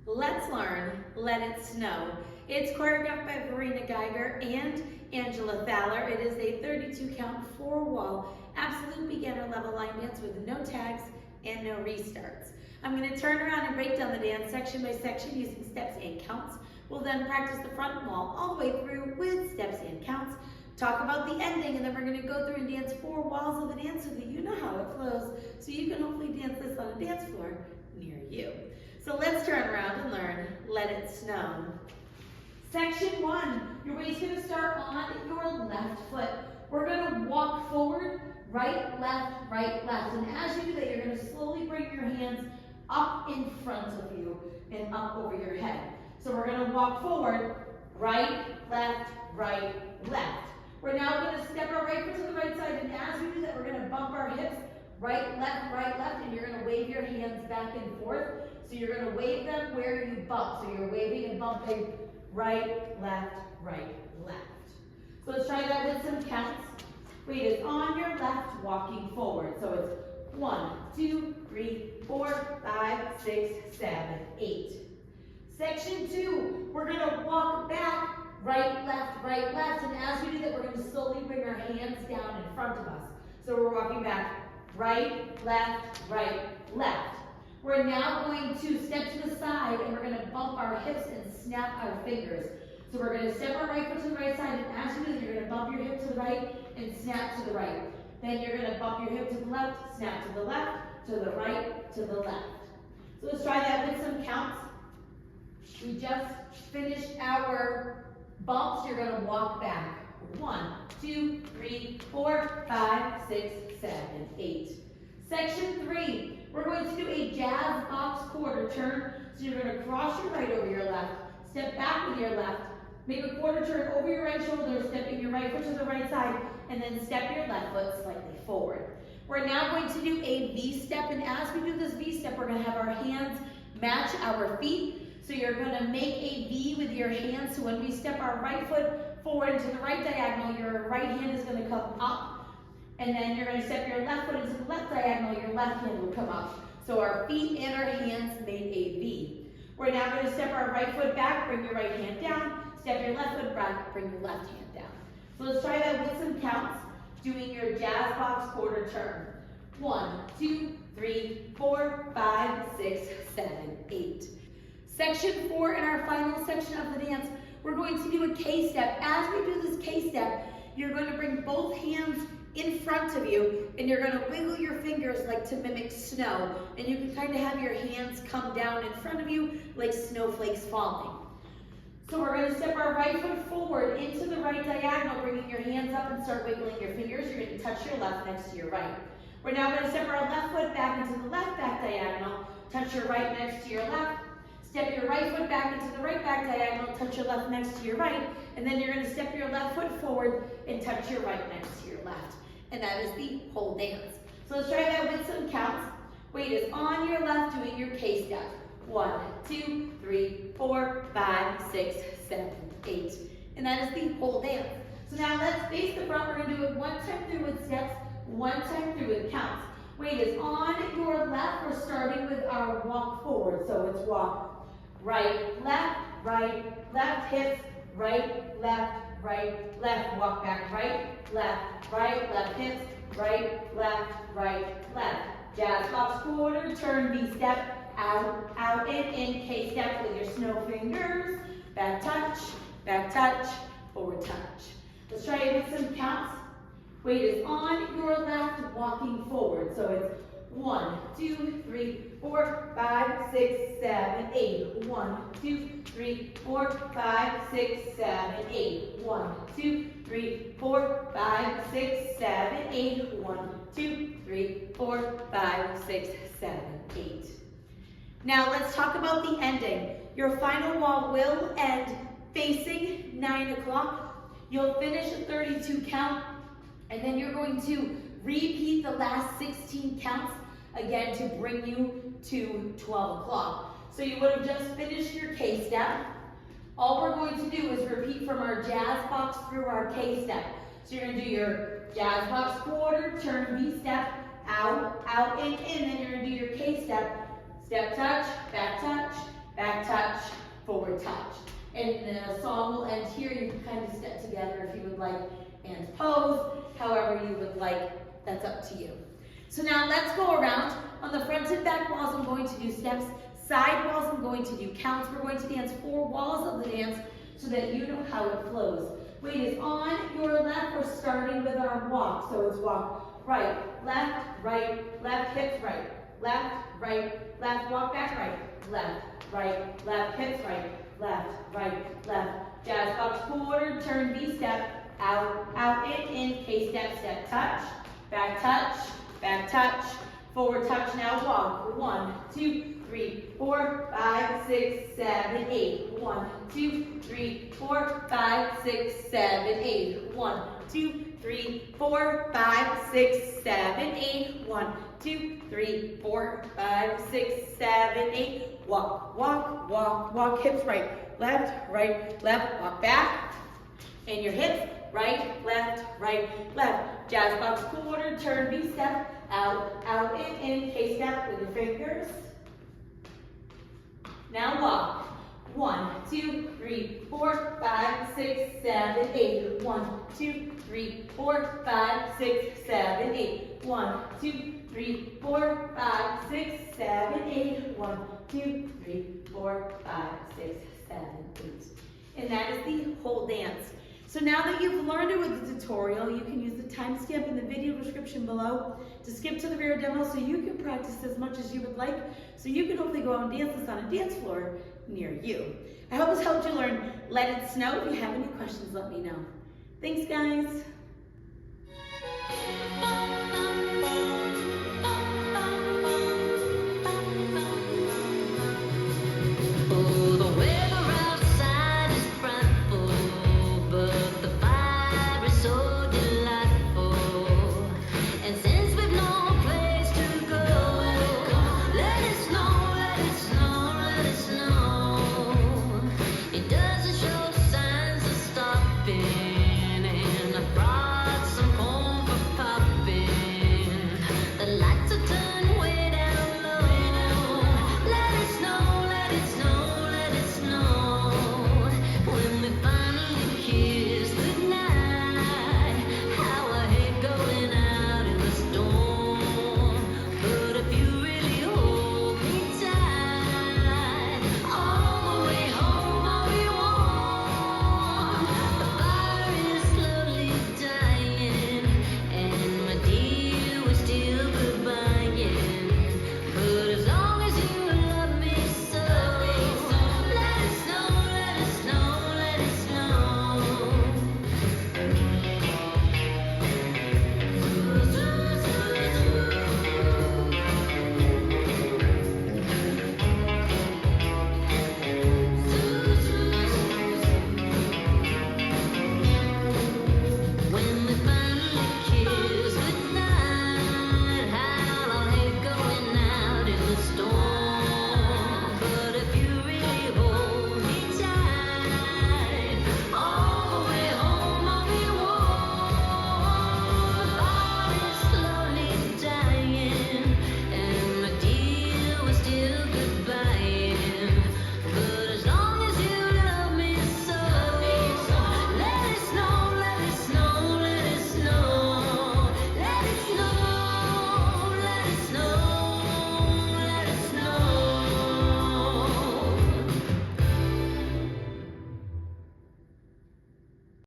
Let's learn Let It Snow. It's choreographed by Verena Geiger and Angela Thaler. It is a 32 count, 4-wall, absolute beginner level line dance with no tags and no restarts. I'm going to turn around and break down the dance section by section using steps and counts. We'll then practice the front wall all the way through with steps and counts. Talk about the ending, and then we're going to go through and dance 4 walls of the dance so that you know how it flows, so you can hopefully dance this on a dance floor near you. So let's turn around and learn Let It Snow. Section 1, your waist is going to start on your left foot. We're going to walk forward, right, left, and as you do that, you're going to slowly bring your hands up in front of you and up over your head. So we're going to walk forward, right, left. We're now going to step our right foot to the right side, and as we do that, we're going to bump our hips right, left, and you're going to wave your hands back and forth. So you're going to wave them where you bump. So you're waving and bumping right, left. So let's try that with some counts. Weight is on your left, walking forward. So it's 1, 2, 3, 4, 5, 6, 7, 8. Section 2, we're going to walk back, right, left, and as we do that, we're going to slowly bring our hands down in front of us. So we're walking back, right, left. We're now going to step to the side, and we're going to bump our hips and snap our fingers. So we're going to step our right foot to the right side, and as you do that, you're going to bump your hip to the right and snap to the right. Then you're going to bump your hip to the left, snap to the left, to the right, to the left. So let's try that with some counts. We just finished our bumps. You're going to walk back. 1, 2, 3, 4, 5, 6, 7, 8. Section 3, we're going to do a jazz box quarter turn. So you're going to cross your right over your left, step back with your left, make a quarter turn over your right shoulder, stepping your right foot to the right side, and then step your left foot slightly forward. We're now going to do a V-step, and as we do this V-step, we're going to have our hands match our feet. So you're going to make a V with your hands. So when we step our right foot forward into the right diagonal, your right hand is going to come up. And then you're going to step your left foot into the left diagonal, your left hand will come up. So our feet and our hands made a V. We're now going to step our right foot back, bring your right hand down. Step your left foot back, bring your left hand down. So let's try that with some counts, doing your jazz box quarter turn. 1, 2, 3, 4, 5, 6, 7, 8. Section 4, in our final section of the dance, we're going to do a K-step. As we do this K-step, you're going to bring both hands in front of you, and you're going to wiggle your fingers like to mimic snow. And you can kind of have your hands come down in front of you like snowflakes falling. So we're going to step our right foot forward into the right diagonal, bringing your hands up and start wiggling your fingers. You're going to touch your left next to your right. We're now going to step our left foot back into the left back diagonal, touch your right next to your left. Step your right foot back into the right back diagonal, touch your left next to your right, and then you're going to step your left foot forward and touch your right next to your left. And that is the whole dance. So let's try that with some counts. Weight is on your left, doing your K-step. 1, 2, 3, 4, 5, 6, 7, 8. And that is the whole dance. So now let's face the front. We're going to do it one time through with steps, one time through with counts. Weight is on your left. We're starting with our walk forward. So it's walk right, left, hips, right, left, walk back, right, left, hips, right, left. Jazz box quarter, turn, V-step, out, in, K-step with your snow fingers, back touch, forward touch. Let's try it with some counts. Weight is on your left, walking forward. So it's 1, 2, 3, 4, 5, 6, 7, 8. 1, 2, 3, 4, 5, 6, 7, 8. 1, 2, 3, 4, 5, 6, 7, 8. 1, 2, 3, 4, 5, 6, 7, 8. Now let's talk about the ending. Your final wall will end facing 9 o'clock. You'll finish a 32 count, and then you're going to repeat the last 16 counts again to bring you to 12 o'clock. So you would have just finished your K-step. All we're going to do is repeat from our jazz box through our K-step. So you're going to do your jazz box quarter, turn V-step, out, in, then you're going to do your K-step, step touch, back touch, forward touch. And the song will end here. You can kind of step together if you would like and pose, however you would like. That's up to you. So now let's go around. On the front and back walls, I'm going to do steps. Side walls, I'm going to do counts. We're going to dance 4 walls of the dance so that you know how it flows. Weight is on your left. We're starting with our walk. So it's walk right, left, hips right, left, walk back right, left, hips right, left. Jazz box quarter, turn V-step, out, in, K-step, step, touch, back touch, forward touch, now walk. 1, 2, 3, 4, 5, 6, 7, 8. 1, 2, 3, 4, 5, 6, 7, 8. 1, 2, 3, 4, 5, 6, 7, 8. 1, 2, 3, 4, 5, 6, 7, 8. Walk, hips right, left, walk back. And your hips, right, left. Jazz box quarter, turn V-step, out, in, K-step with your fingers. Now walk. 1, 2, 3, 4, 5, 6, 7, 8. 1, 2, 3, 4, 5, 6, 7, 8. 1, 2, 3, 4, 5, 6, 7, 8. 1, 2, 3, 4, 5, 6, 7, 8. And that is the whole dance. So now that you've learned it with the tutorial, you can use the timestamp in the video description below to skip to the rear demo so you can practice as much as you would like, so you can hopefully go out and dance this on a dance floor near you. I hope this helped you learn Let It Snow. If you have any questions, let me know. Thanks, guys.